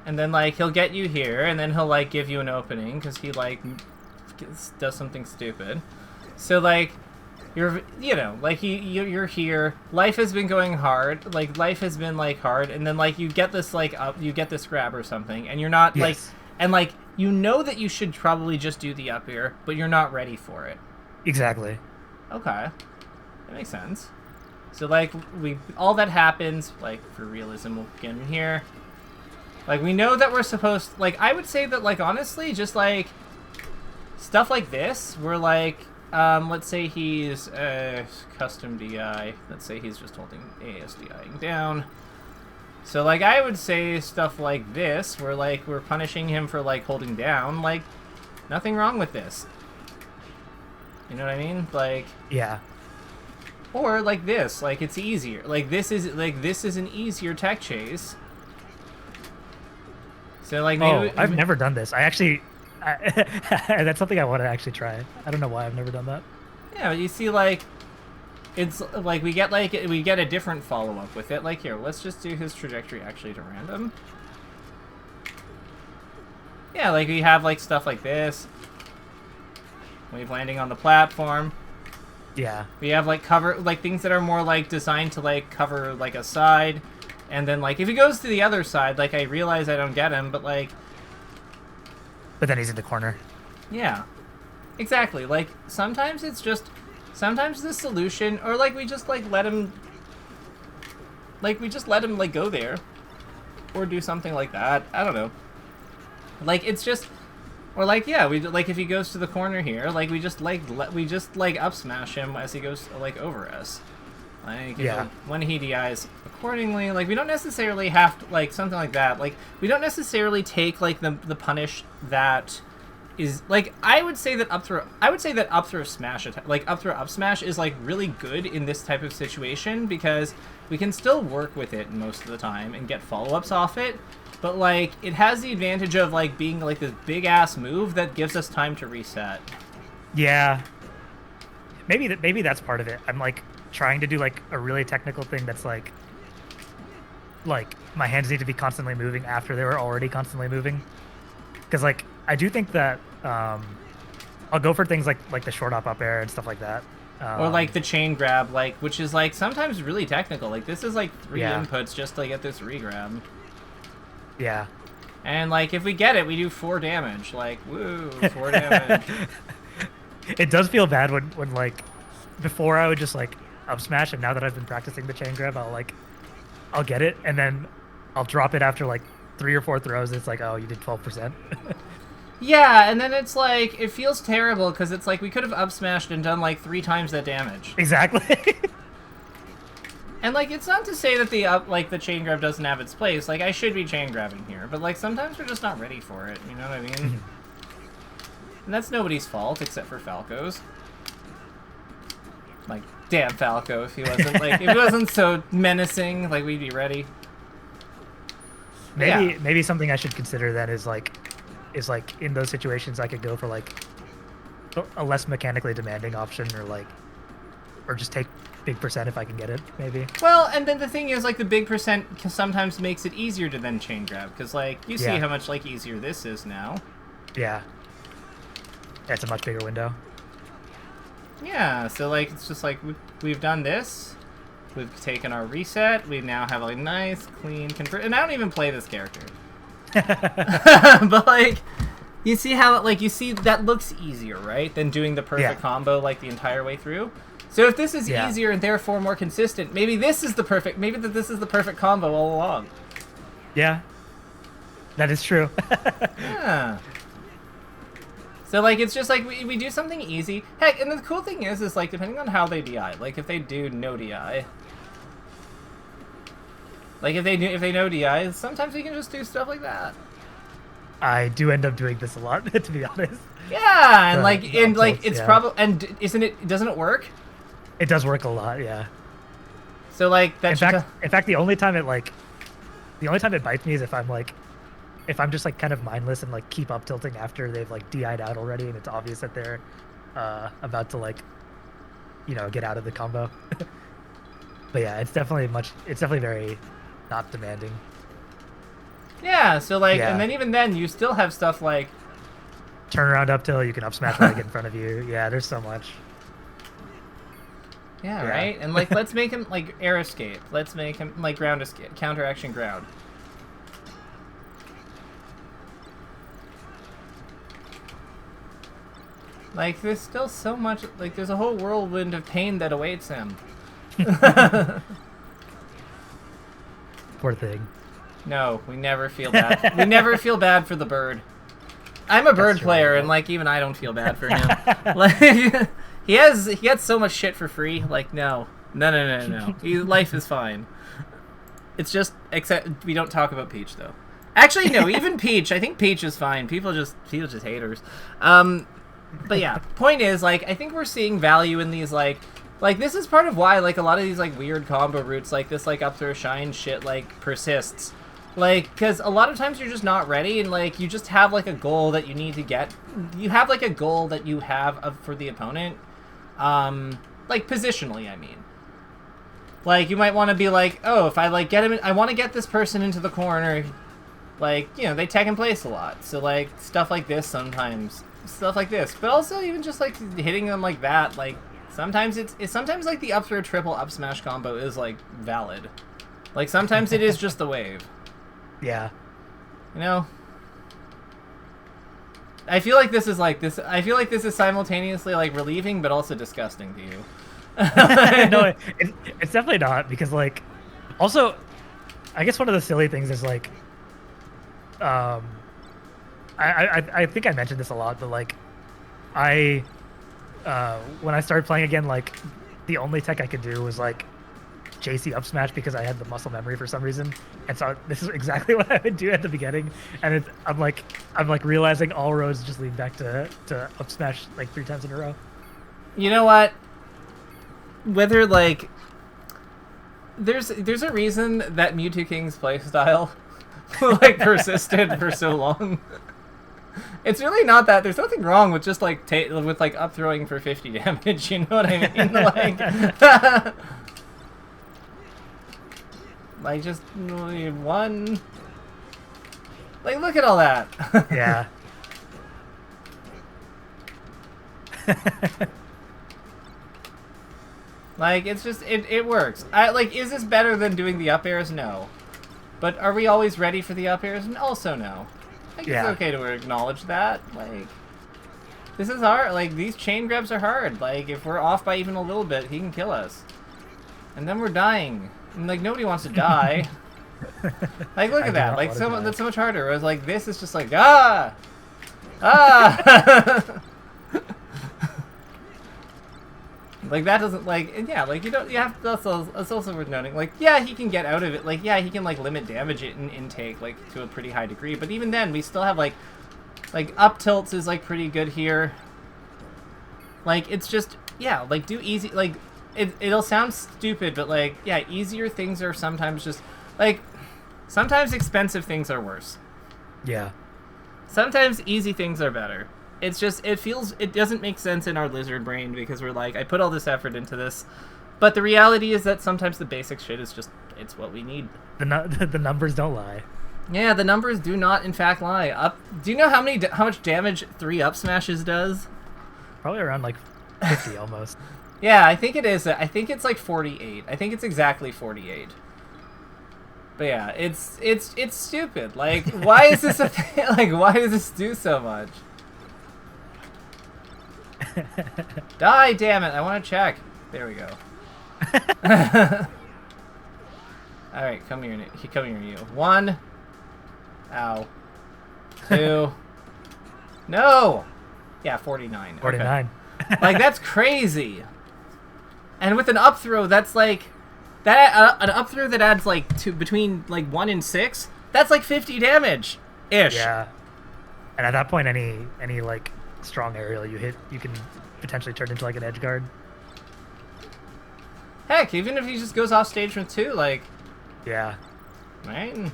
And then like he'll get you here, and then he'll like give you an opening because he like does something stupid. So like you're you're here. Life has been going hard. Like life has been like hard, and then like you get this grab or something, and you're not like, and like you know that you should probably just do the up air, but you're not ready for it. Exactly. Okay, that makes sense. So like all that happens, like for realism, we'll get in here. Like we know that we're supposed, like I would say that like honestly, just like stuff like this, we're like let's say he's custom DI. Let's say he's just holding ASDIing down. So, like, I would say stuff like this, where, like, we're punishing him for, like, holding down. Like, nothing wrong with this. You know what I mean? Like... Yeah. Or, like, this. Like, it's easier. Like, this is an easier tech chase. So, like, maybe... I've never done this. That's something I want to actually try. I don't know why I've never done that. Yeah, you see, like... It's, like, we get a different follow-up with it. Like, here, let's just do his trajectory actually to random. Yeah, like, we have, like, stuff like this. Wave landing on the platform. Yeah. We have, like, things that are more, like, designed to, like, cover, like, a side. And then, like, if he goes to the other side, like, I realize I don't get him, but, like... But then he's in the corner. Yeah. Exactly. Like, sometimes it's just... Sometimes the solution... Or, like, we just, like, let him... Like, we just let him, like, go there. Or do something like that. I don't know. Like, it's just... Or, like, yeah, we like, if he goes to the corner here, like, we just, like, up smash him as he goes, like, over us. Like, yeah. When he DIs accordingly, like, we don't necessarily have to, like, something like that. Like, we don't necessarily take, like, the punish that is, like, I would say that up throw smash attack, like, up throw up smash is, like, really good in this type of situation because we can still work with it most of the time and get follow-ups off it. But, like, it has the advantage of, like, being, like, this big-ass move that gives us time to reset. Yeah. Maybe that's part of it. I'm, like, trying to do, like, a really technical thing that's, like, my hands need to be constantly moving after they were already constantly moving. Because, like, I do think that I'll go for things like the short up air and stuff like that. Or, like, the chain grab, like, which is, like, sometimes really technical. Like, this is, like, 3 inputs just to get this regrab. Yeah. And, like, if we get it, we do 4 damage. Like, woo, 4 damage. It does feel bad when, like, before I would just, like, up smash, and now that I've been practicing the chain grab, I'll get it, and then I'll drop it after, like, 3 or 4 throws. It's like, oh, you did 12%. Yeah, and then it's like, it feels terrible, because it's like, we could have up smashed and done, like, 3 times that damage. Exactly. And, like, it's not to say that the chain grab doesn't have its place. Like, I should be chain grabbing here. But, like, sometimes we're just not ready for it. You know what I mean? And that's nobody's fault, except for Falco's. Like, damn Falco, if he wasn't, like, if he wasn't so menacing, like, we'd be ready. Maybe something I should consider then is in those situations I could go for, like, a less mechanically demanding option, or just take big percent if I can get it, maybe. Well, and then the thing is, like, the big percent sometimes makes it easier to then chain grab, because, like, you see how much, like, easier this is now. Yeah. It's a much bigger window. Yeah, so, like, it's just like, we've done this, we've taken our reset, we now have a nice, clean convert, and I don't even play this character. But, like, you see how, like, that looks easier, right, than doing the perfect combo, like, the entire way through? So if this is easier and therefore more consistent, maybe this is the perfect combo all along. Yeah, that is true. Yeah. So, like, it's just like we do something easy. Heck, and the cool thing is like, depending on how they DI, like, if they do no DI, like, if they no DI, sometimes we can just do stuff like that. I do end up doing this a lot, to be honest. Yeah, and it's probably, and doesn't it work? It does work a lot, yeah. So, like, that. In fact, the only time it bites me is if I'm just, like, kind of mindless and, like, keep up tilting after they've, like, DI'd out already, and it's obvious that they're about to, like, you know, get out of the combo. But yeah, it's definitely very not demanding. Yeah, so, like, and then even then, you still have stuff like turn around up till you can up smash when I get in front of you. Yeah, there's so much. Yeah, right? And, like, let's make him, like, air escape. Let's make him, like, ground escape, counter action ground. Like, there's still so much, like, there's a whole whirlwind of pain that awaits him. Poor thing. No, we never feel bad. We never feel bad for the bird. I'm a bird player, and, like, even I don't feel bad for him. Like, He gets so much shit for free. Like, no. Life is fine. It's just, except we don't talk about Peach, though. Actually, no, even Peach. I think Peach is fine. People just haters. But yeah, point is, like, I think we're seeing value in these, like, this is part of why, like, a lot of these, like, weird combo routes, like this, like, up throw shine shit, like, persists. Like, because a lot of times you're just not ready, and, like, you just have, like, a goal that you need to get. You have, like, a goal that you have for the opponent. Like, positionally, I mean. Like, you might want to be like, oh, if I, like, get him in, I want to get this person into the corner. Like, you know, they tech in place a lot. So, like, stuff like this sometimes. Stuff like this. But also, even just, like, hitting them like that, like, sometimes it's sometimes, like, the up throw triple up smash combo is, like, valid. Like, sometimes it is just the wave. Yeah. You know? I feel like this is, like, I feel like this is simultaneously, like, relieving, but also disgusting to you. No, it's definitely not, because, like, also, I guess one of the silly things is, like, I think I mentioned this a lot, but, like, when I started playing again, like, the only tech I could do was, like, JC up smash because I had the muscle memory for some reason, and so this is exactly what I would do at the beginning, and I'm like realizing all roads just lead back to up smash like 3 times in a row. You know what? Whether, like, there's a reason that Mewtwo King's playstyle like persisted for so long. It's really not that. There's nothing wrong with just like with like up throwing for 50 damage. You know what I mean? Like, like just one. Like, look at all that. Yeah. Like, it's just it works. Like, is this better than doing the up airs? No. But are we always ready for the up airs? And also no. I think it's okay to acknowledge that. Like, this is hard. Like, these chain grabs are hard. Like, if we're off by even a little bit, he can kill us. And then we're dying. And, like, nobody wants to die. Like, look at that. Like, that's so much harder. Whereas, like, this is just like, ah! Ah! Like, that doesn't, like, yeah, like, you have, that's also worth noting. Like, yeah, he can get out of it. Like, yeah, he can, like, limit damage in intake, like, to a pretty high degree. But even then, we still have, like up tilts is, like, pretty good here. Like, it's just, yeah, like, do easy, like, it'll sound stupid, but, like, yeah, easier things are sometimes just, like, sometimes expensive things are worse. Yeah. Sometimes easy things are better. It's just, it doesn't make sense in our lizard brain because we're like, I put all this effort into this. But the reality is that sometimes the basic shit is just, it's what we need. The numbers don't lie. Yeah, the numbers do not, in fact, lie. Do you know how much damage 3 up smashes does? Probably around, like, 50 almost. Yeah, I think it is. I think it's like 48. I think it's exactly 48. But yeah, it's stupid. Like, why is this a thing? Like, why does this do so much? Die, damn it! I want to check. There we go. All right, come here. Come here, you. 1. Ow. 2. No. Yeah, 49. 49. Okay. Like, that's crazy. And with an up throw, that's like that. An up throw that adds like between like 1 and 6. That's like 50 damage ish. Yeah. And at that point, any like strong aerial you hit, you can potentially turn into like an edge guard. Heck, even if he just goes off stage with 2, like, yeah, right?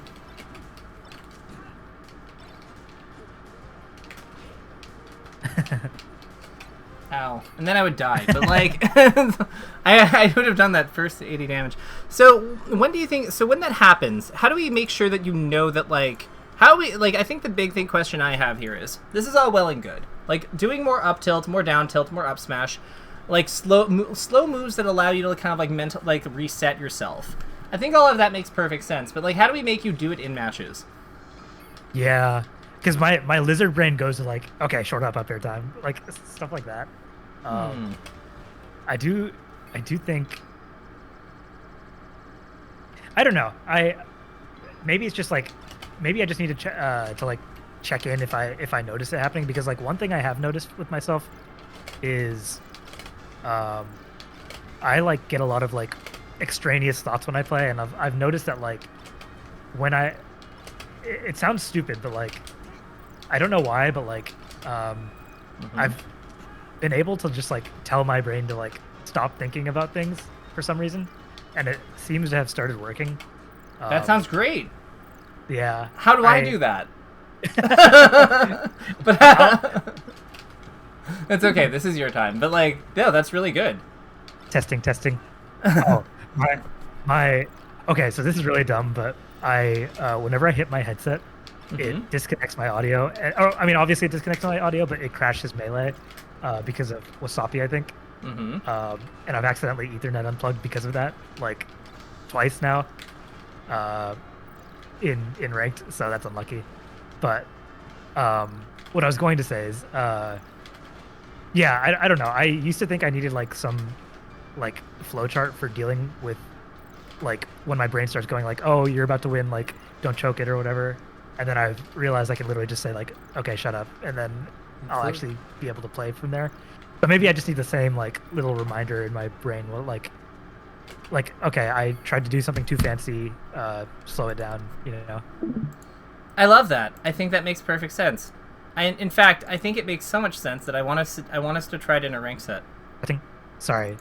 Ow. And then I would die, but like I would have done that first 80 damage. So when that happens, how do we make sure that you know that, like, I think the big question I have here is, this is all well and good. Like, doing more up tilt, more down tilt, more up smash, like slow moves that allow you to kind of like reset yourself. I think all of that makes perfect sense, but like, how do we make you do it in matches? Yeah, because my lizard brain goes to like, okay, short up air time, like stuff like that. I do think, I don't know. Maybe it's just like, maybe I just need to like check in if I notice it happening, because like one thing I have noticed with myself is I like get a lot of like extraneous thoughts when I play, and I've noticed that like when it sounds stupid, but like I don't know why, but like I've been able to just like tell my brain to like stop thinking about things for some reason, and it seems to have started working. That sounds great. Yeah. How do I do that? But it's okay. This is your time. But like, yeah, that's really good. Testing. Oh, my. Okay, so this is really dumb, but whenever I hit my headset, it disconnects my audio. I mean, obviously it disconnects my audio, but it crashes Melee because of Wasapi, I think. And I've accidentally Ethernet unplugged because of that, like twice now. In ranked, so that's unlucky. But what I was going to say is, yeah, I don't know. I used to think I needed like some like flowchart for dealing with like when my brain starts going like, oh, you're about to win, like don't choke it or whatever. And then I've realized I can literally just say like, okay, shut up, and then I'll actually be able to play from there. But maybe I just need the same like little reminder in my brain. Well, like okay, I tried to do something too fancy. Slow it down, you know. I love that. I think that makes perfect sense. In fact, I think it makes so much sense that I want us to try it in a rank set. Sorry.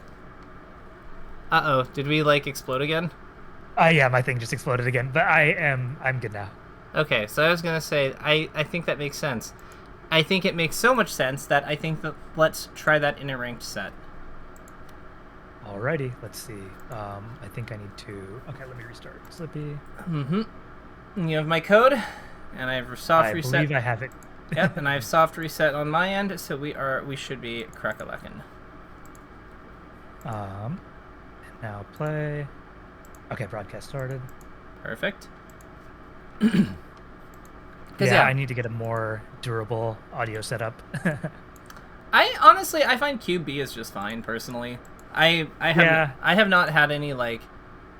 Uh-oh, did we like explode again? Yeah, my thing just exploded again, but I'm good now. Okay, so I was gonna say I think that makes sense. I think it makes so much sense that I think that let's try that in a ranked set. Alrighty, let's see. I think I need to. Okay, let me restart Slippy. You have my code, and I have soft reset. I believe I have it. Yep, and I have soft reset on my end, so we should be crack-a-lackin'. Now play. Okay, broadcast started. Perfect. Yeah, I need to get a more durable audio setup. I honestly find Cube B is just fine personally. I have not had any like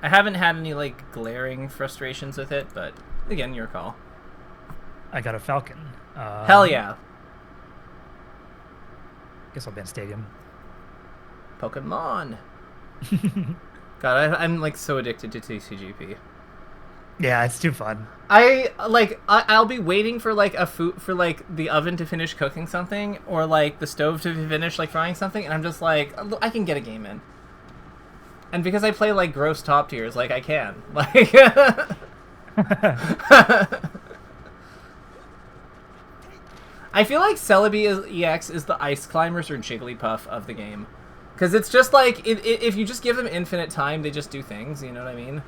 I haven't had any like glaring frustrations with it, but again, your call. I got a Falcon. Hell yeah. Guess I'll ban Stadium. Pokemon. God, I'm like so addicted to TCGP. Yeah, it's too fun. I'll be waiting for like the oven to finish cooking something, or like the stove to finish like frying something, and I'm just like, I can get a game in. And because I play like gross top tiers, like I can. Like I feel like Celebi EX is the Ice Climbers or Jigglypuff of the game. Because it's just like, if you just give them infinite time, they just do things, you know what I mean?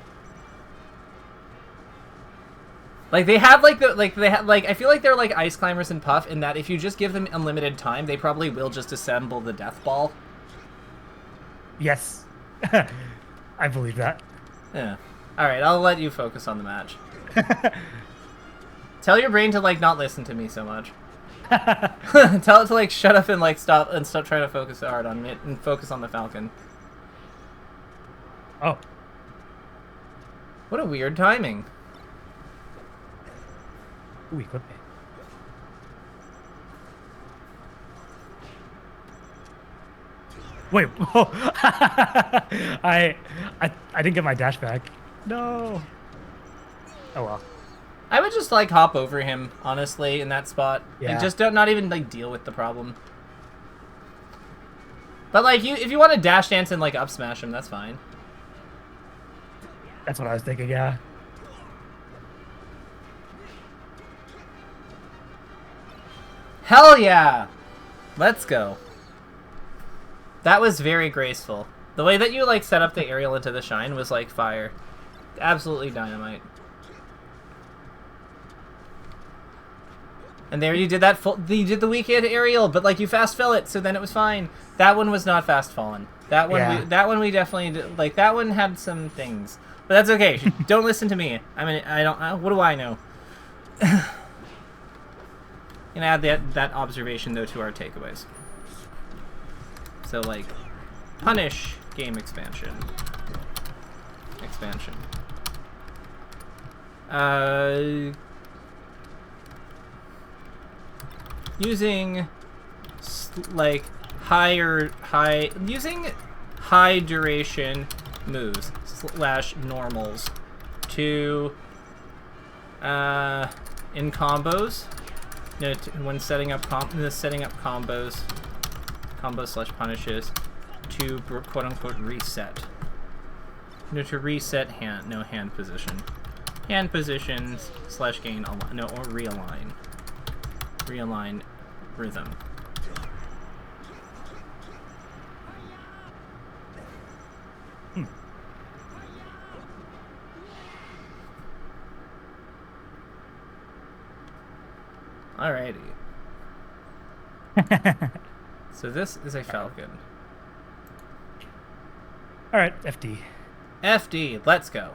Like, they have, like, I feel like they're like Ice Climbers and Puff in that if you just give them unlimited time, they probably will just assemble the Death Ball. Yes. I believe that. Yeah. Alright, I'll let you focus on the match. Tell your brain to, like, not listen to me so much. Tell it to, like, shut up and, like, stop trying to focus hard on it and focus on the Falcon. Oh. What a weird timing. Ooh, he clipped me. Wait, whoa. I didn't get my dash back. No. Oh well. I would just like hop over him, honestly, in that spot. Yeah. Like, just not even like deal with the problem. But like if you want to dash dance and like up smash him, that's fine. That's what I was thinking, yeah. Hell yeah! Let's go. That was very graceful. The way that you like set up the aerial into the shine was like fire. Absolutely dynamite. And there you did that you did the weak hit aerial, but like you fast fell it, so then it was fine. That one was not fast fallen. That one we definitely did, like that one had some things. But that's okay. Don't listen to me. I mean, what do I know? Gonna add that observation though to our takeaways. So like, punish game expansion. Using like using high duration moves / normals to in combos. No, when setting up combos / punishes to quote unquote reset. No, to reset hand position. Hand positions / gain or realign. Realign rhythm. Alrighty. So this is a falcon. Alright, FD. FD, let's go.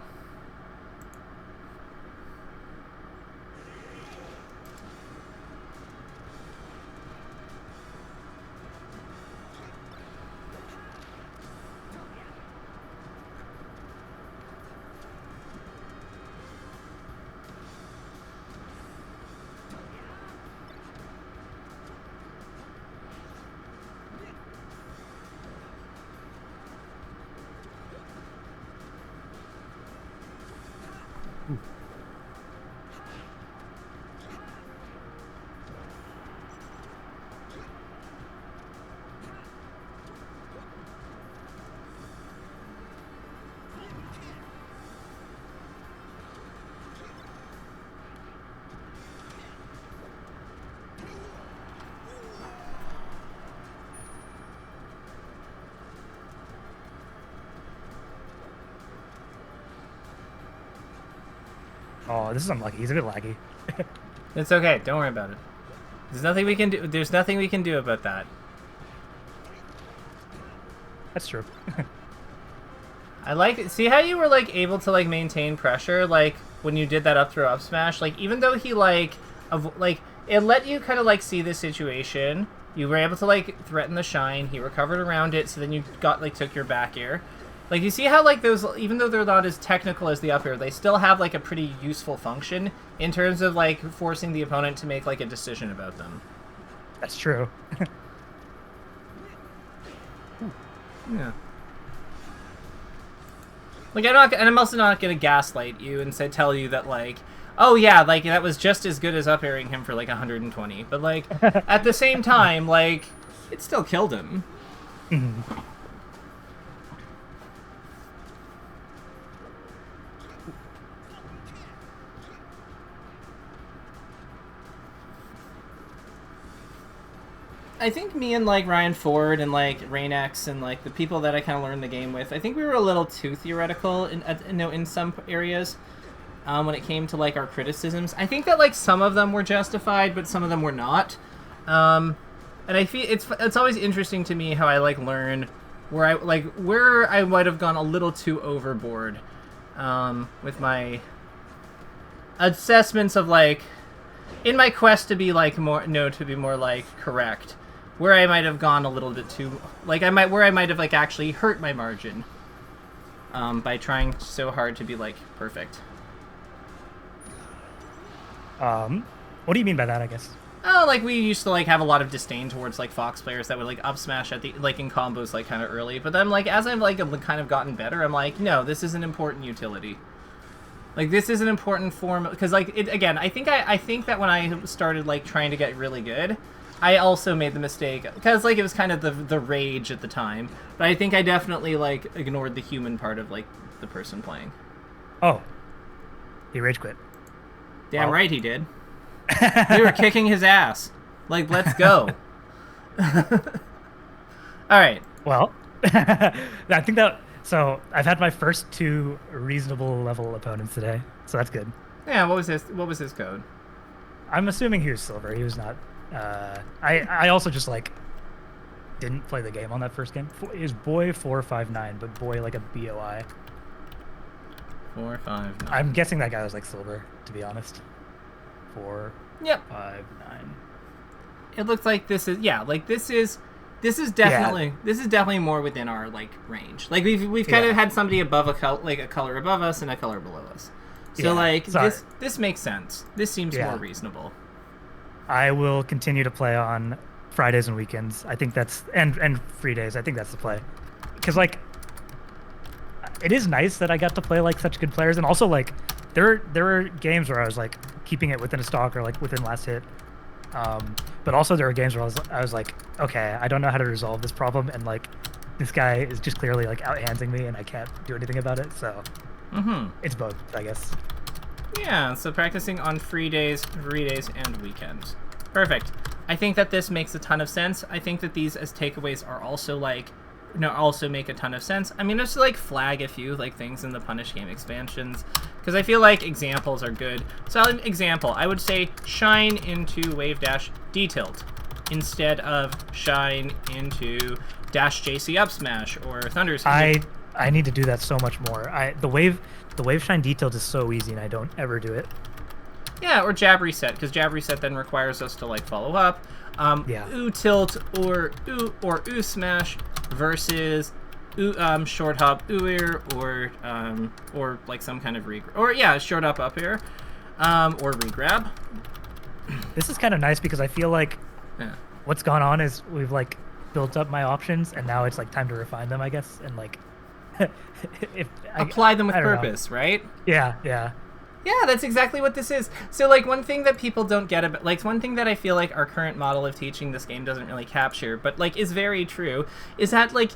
Oh, this is unlucky. He's a bit laggy. It's okay. Don't worry about it. There's nothing we can do. There's nothing we can do about that. That's true. I like see how you were like able to like maintain pressure like when you did that up throw up smash. Like even though he like it let you kind of like see the situation. You were able to like threaten the shine. He recovered around it. So then you got like took your back air. Like, you see how, like, those, even though they're not as technical as the up air, they still have, like, a pretty useful function in terms of, like, forcing the opponent to make, like, a decision about them. That's true. Yeah. Like, I'm also not gonna gaslight you and tell you that, like, oh, yeah, like, that was just as good as up airing him for, like, 120. But, like, at the same time, like, it still killed him. Mm-hmm. I think me and, like, Ryan Ford and, like, Rain-X and, like, the people that I kind of learned the game with, I think we were a little too theoretical in some areas when it came to, like, our criticisms. I think that, like, some of them were justified, but some of them were not. And I feel it's always interesting to me how I, like, learn where I might have gone a little too overboard with my assessments of, like, in my quest to be, like, more like, correct. Where I might have gone a little bit too, like, where I might have, like, actually hurt my margin by trying so hard to be, like, perfect. What do you mean by that, I guess? Oh, like, we used to, like, have a lot of disdain towards, like, Fox players that would, like, up smash at the, like, in combos, like, kind of early. But then, like, as I've, like, kind of gotten better, I'm like, no, this is an important utility. Like, this is an important form, because, like, again, I think that when I started, like, trying to get really good, I also made the mistake, because, like, it was kind of the rage at the time, but I think I definitely, like, ignored the human part of, like, the person playing. Oh. He rage quit. Damn right he did. We were kicking his ass. Like, let's go. Alright. Well, I think that... So, I've had my first 2 reasonable level opponents today, so that's good. Yeah, what was his code? I'm assuming he was silver. He was not... I also just, like, didn't play the game on that first game. It was Boy 459, but Boy like a BOI. 459. I'm guessing that guy was, like, silver, to be honest. 459. It looks like this is... Yeah, like, this is definitely more within our, like, range. Like, we've kind of had somebody above a color above us and a color below us. So like this makes sense. This seems more reasonable. I will continue to play on Fridays and weekends. I think that's and free days. I think that's the play, because like it is nice that I got to play like such good players, and also like there were games where I was like keeping it within a stock or like within last hit. But also there were games where I was like, okay, I don't know how to resolve this problem, and like this guy is just clearly like outhandsing me, and I can't do anything about it. So it's both, I guess. Yeah, so practicing on free days, and weekends. Perfect. I think that this makes a ton of sense. I think that these as takeaways are also like, also make a ton of sense. I'm gonna just like flag a few like things in the Punish Game expansions because I feel like examples are good. So example, I would say shine into wave dash D tilt instead of shine into dash JC up smash or thunder. I need to do that so much more. The wave shine D tilt is so easy and I don't ever do it. Yeah, or jab reset, because jab reset then requires us to like follow up. Oo tilt or oo smash versus short hop oo air or like some kind of short up air or regrab. This is kind of nice because I feel like what's gone on is we've like built up my options and now it's like time to refine them, I guess, and like apply them with purpose, right? Yeah, that's exactly what this is. So, like, one thing that people don't get about, like, one thing that I feel like our current model of teaching this game doesn't really capture, but, like, is very true, is that, like,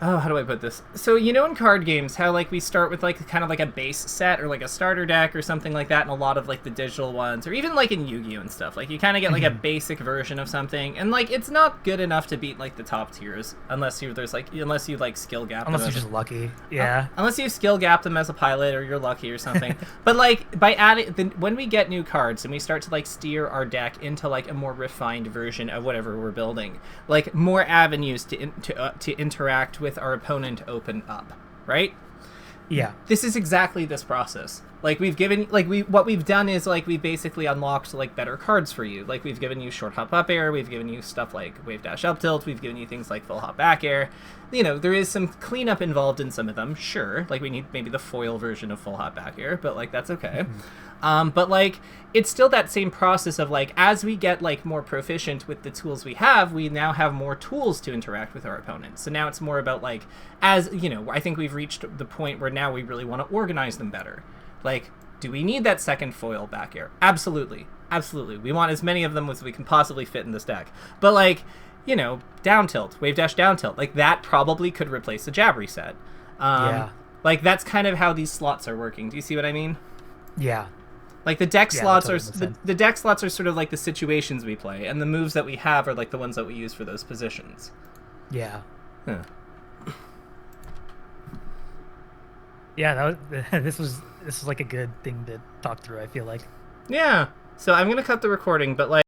how do I put this? So, you know in card games, how, like, we start with, like, kind of like a base set or, like, a starter deck or something like that in a lot of, like, the digital ones, or even, like, in Yu-Gi-Oh! And stuff. Like, you kind of get, like, a basic version of something, and, like, it's not good enough to beat, like, the top tiers, unless you, skill gap them. Unless you're just lucky, yeah. Unless you skill gap them as a pilot, or you're lucky or something. But, like, by adding, when we get new cards, and we start to, like, steer our deck into, like, a more refined version of whatever we're building, like, more avenues to interact with our opponent open up, right? Yeah. This is exactly this process. Like, what we've done is, like, we've basically unlocked, like, better cards for you. Like, we've given you short hop up air, we've given you stuff like wave dash up tilt, we've given you things like full hop back air. You know, there is some cleanup involved in some of them, sure. Like, we need maybe the foil version of full hop back air, but, like, that's okay. But, like, it's still that same process of, like, as we get, like, more proficient with the tools we now have more tools to interact with our opponents. So now it's more about, like, as, you know, I think we've reached the point where now we really want to organize them better. Like, do we need that second foil back air? Absolutely. Absolutely. We want as many of them as we can possibly fit in this deck. But, like, you know, down tilt, wave dash down tilt, like, that probably could replace the jab reset. Like, that's kind of how these slots are working. Do you see what I mean? Yeah. Like, the deck slots are the deck slots are sort of like the situations we play, and the moves that we have are like the ones that we use for those positions. Yeah. Huh. Yeah, this was like a good thing to talk through, I feel like. Yeah. So I'm gonna cut the recording, but like.